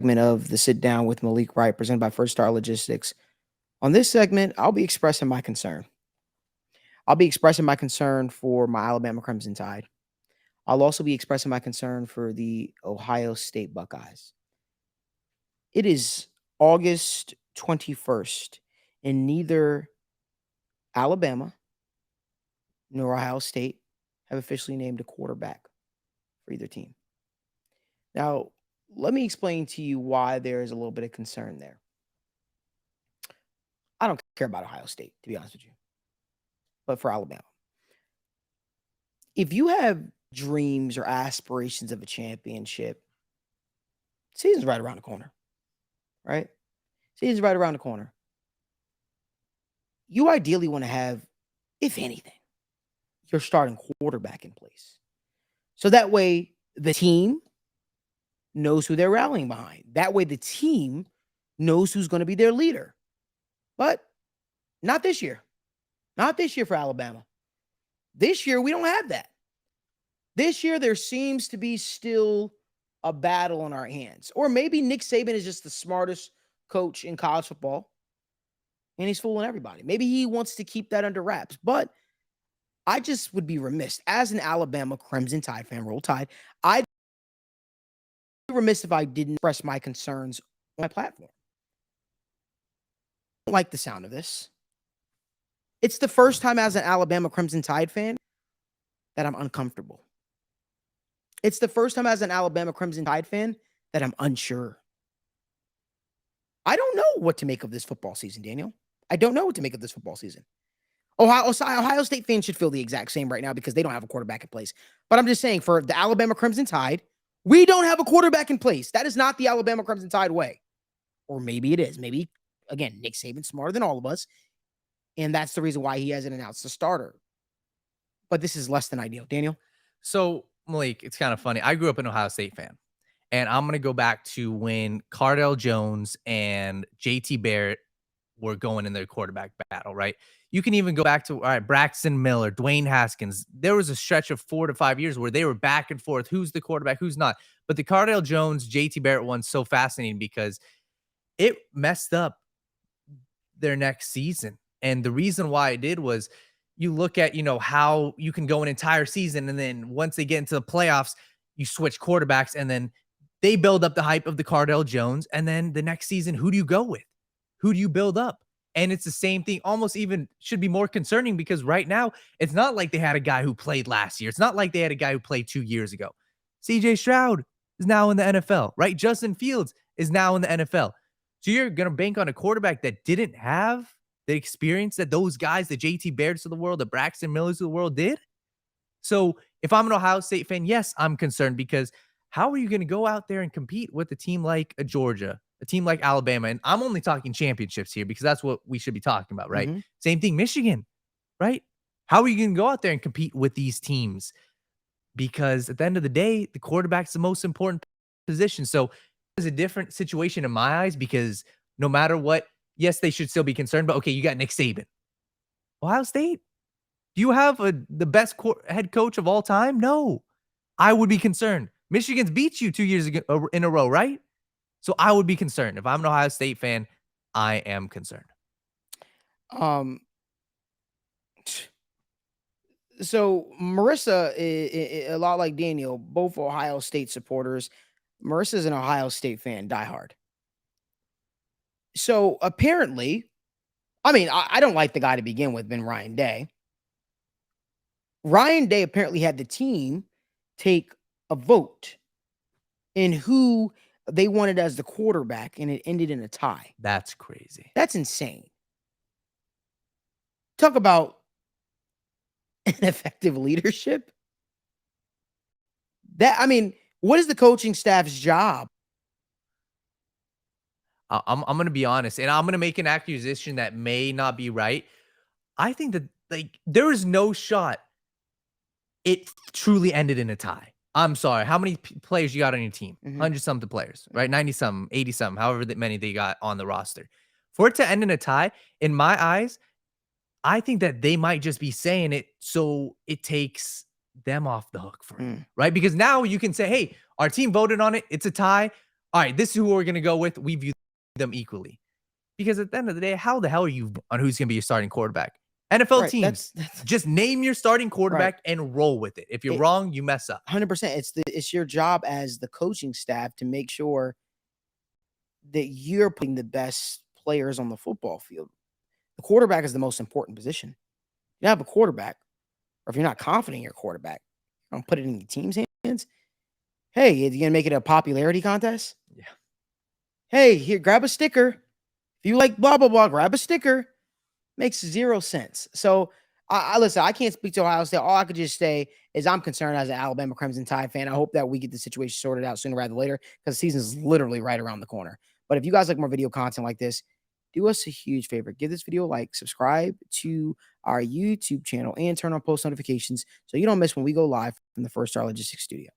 Segment of the Sit Down with Malik Wright, presented by First Star Logistics. On this segment, I'll be expressing my concern. I'll be expressing my concern for my Alabama Crimson Tide. I'll also be expressing my concern for the Ohio State Buckeyes. It is August 21st, and neither Alabama nor Ohio State have officially named a quarterback for either team. Now, let me explain to you why there is a little bit of concern there. I don't care about Ohio State, to be honest with you, but for Alabama. If you have dreams or aspirations of a championship, season's right around the corner, right? Season's right around the corner. You ideally want to have, if anything, your starting quarterback in place. So that way the team knows who they're rallying behind. That way the team knows who's going to be their leader. But not this year. Not this year for Alabama. This year, we don't have that. This year, there seems to be still a battle on our hands. Or maybe Nick Saban is just the smartest coach in college football, and he's fooling everybody. Maybe he wants to keep that under wraps. But I just would be remiss, as an Alabama Crimson Tide fan, Roll Tide, I'd be remiss if I didn't express my concerns on my platform. I don't like the sound of this. It's the first time as an Alabama Crimson Tide fan that I'm uncomfortable. It's the first time as an Alabama Crimson Tide fan that I'm unsure. I don't know what to make of this football season, Daniel. I don't know what to make of this football season. Ohio State fans should feel the exact same right now because they don't have a quarterback in place. But I'm just saying, for the Alabama Crimson Tide, we don't have a quarterback in place. That is not the Alabama Crimson Tide way. Or maybe it is. Maybe, again, Nick Saban's smarter than all of us. And that's the reason why he hasn't announced a starter. But this is less than ideal. Daniel? So, Malik, it's kind of funny. I grew up an Ohio State fan. And I'm going to go back to when Cardell Jones and JT Barrett were going in their quarterback battle, right? You can even go back to Braxton Miller, Dwayne Haskins. There was a stretch of 4 to 5 years where they were back and forth. Who's the quarterback? Who's not? But the Cardell Jones, JT Barrett one's so fascinating because it messed up their next season. And the reason why it did was you look at, how you can go an entire season. And then once they get into the playoffs, you switch quarterbacks and then they build up the hype of the Cardell Jones. And then the next season, who do you go with? Who do you build up? And it's the same thing, almost even should be more concerning because right now, it's not like they had a guy who played last year. It's not like they had a guy who played 2 years ago. CJ Stroud is now in the NFL, right? Justin Fields is now in the NFL. So you're going to bank on a quarterback that didn't have the experience that those guys, the JT Barretts of the world, the Braxton Millers of the world did. So if I'm an Ohio State fan, yes, I'm concerned because how are you going to go out there and compete with a team like a Georgia, a team like Alabama? And I'm only talking championships here because that's what we should be talking about, right? Mm-hmm. Same thing, Michigan, right? How are you going to go out there and compete with these teams? Because at the end of the day, the quarterback's the most important position. So it's a different situation in my eyes because no matter what, yes, they should still be concerned. But okay, you got Nick Saban. Ohio State, do you have the best head coach of all time? No. I would be concerned. Michigan's beat you 2 years ago in a row, right? So I would be concerned. If I'm an Ohio State fan, I am concerned. So Marissa, a lot like Daniel, both Ohio State supporters. Marissa's an Ohio State fan, diehard. So apparently, I don't like the guy to begin with, been Ryan Day. Ryan Day apparently had the team take a vote in who they wanted as the quarterback, and it ended in a tie. That's crazy. That's insane. Talk about ineffective leadership. What is the coaching staff's job? I'm going to be honest, and I'm going to make an accusation that may not be right. I think that there is no shot it truly ended in a tie. I'm sorry. How many players you got on your team? 100-something players, right? 90-something, 80-something, however many they got on the roster. For it to end in a tie, in my eyes, I think that they might just be saying it so it takes them off the hook for it, right? Because now you can say, hey, our team voted on it. It's a tie. all right, this is who we're going to go with. We view them equally. Because at the end of the day, how the hell are you on who's going to be your starting quarterback? NFL Right, teams, that's just name your starting quarterback and roll with it. If you're wrong, you mess up. 100%. It's your job as the coaching staff to make sure that you're putting the best players on the football field. The quarterback is the most important position. You have a quarterback, or if you're not confident in your quarterback, don't put it in your team's hands. Hey, you're gonna make it a popularity contest? Yeah. Hey, here, grab a sticker. If you like blah blah blah, grab a sticker. Makes zero sense. So I listen, I can't speak to Ohio State. All I could just say is I'm concerned as an Alabama Crimson Tide fan. I hope that we get the situation sorted out sooner rather than later because the season is literally right around the corner. But if you guys like more video content like this, do us a huge favor. Give this video a like, subscribe to our YouTube channel, and turn on post notifications so you don't miss when we go live from the First Star Logistics studio.